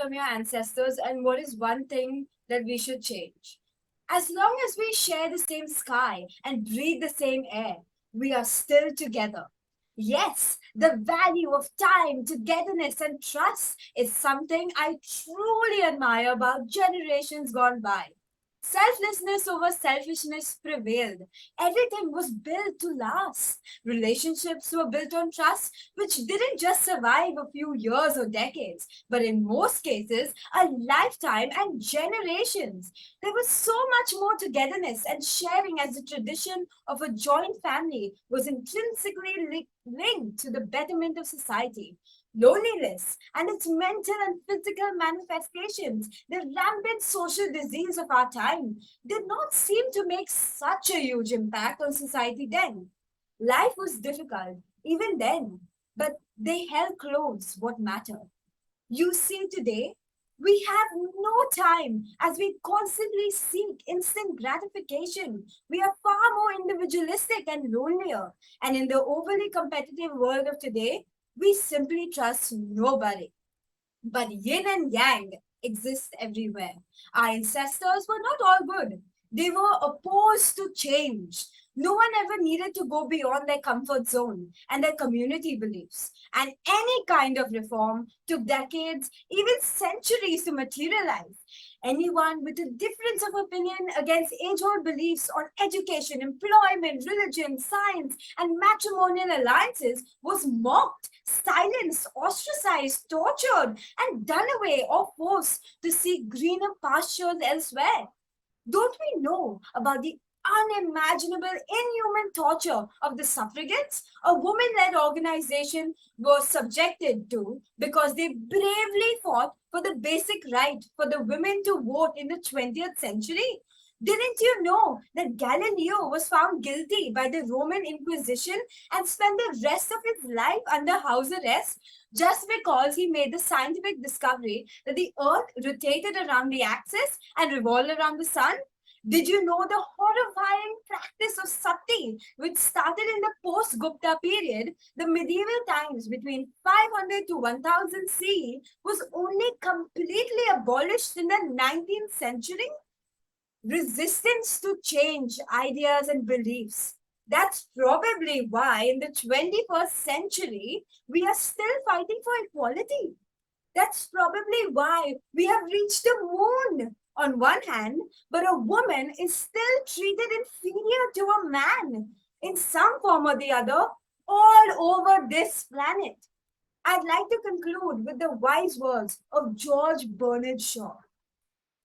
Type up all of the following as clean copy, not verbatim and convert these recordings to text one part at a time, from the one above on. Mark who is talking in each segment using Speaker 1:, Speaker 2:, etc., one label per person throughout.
Speaker 1: from your ancestors, and what is one thing that we should change? As long as we share the same sky and breathe the same air, we are still together. Yes, the value of time, togetherness, and trust is something I truly admire about generations gone by. Selflessness over selfishness prevailed. Everything was built to last. Relationships were built on trust, which didn't just survive a few years or decades, but in most cases, a lifetime and generations. There was so much more togetherness and sharing as the tradition of a joint family was intrinsically linked to the betterment of society. Loneliness and its mental and physical manifestations, the rampant social disease of our time, did not seem to make such a huge impact on society then. Life was difficult, even then, but they held close what mattered. You see, today, we have no time as we constantly seek instant gratification. We are far more individualistic and lonelier. And in the overly competitive world of today, we simply trust nobody. But yin and yang exist everywhere. Our ancestors were not all good. They were opposed to change. No one ever needed to go beyond their comfort zone and their community beliefs. And any kind of reform took decades, even centuries to materialize. Anyone with a difference of opinion against age old beliefs on education, employment, religion, science, and matrimonial alliances was mocked, silenced, ostracized, tortured, and done away or forced to seek greener pastures elsewhere. Don't we know about the unimaginable, inhuman torture of the suffragettes, a woman led organization was subjected to because they bravely fought for the basic right for the women to vote in the 20th century? Didn't you know that Galileo was found guilty by the Roman Inquisition and spent the rest of his life under house arrest just because he made the scientific discovery that the earth rotated around the axis and revolved around the sun? Did you know the horrifying practice of sati, which started in the post Gupta period, the medieval times between 500 to 1000 CE, was only completely abolished in the 19th century? Resistance to change ideas and beliefs. That's probably why in the 21st century, we are still fighting for equality. That's probably why we have reached the moon on one hand, but a woman is still treated inferior to a man in some form or the other all over this planet. I'd like to conclude with the wise words of George Bernard Shaw.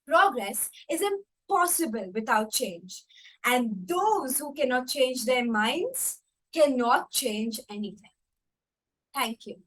Speaker 1: Progress is impossible without change, and those who cannot change their minds cannot change anything. Thank you.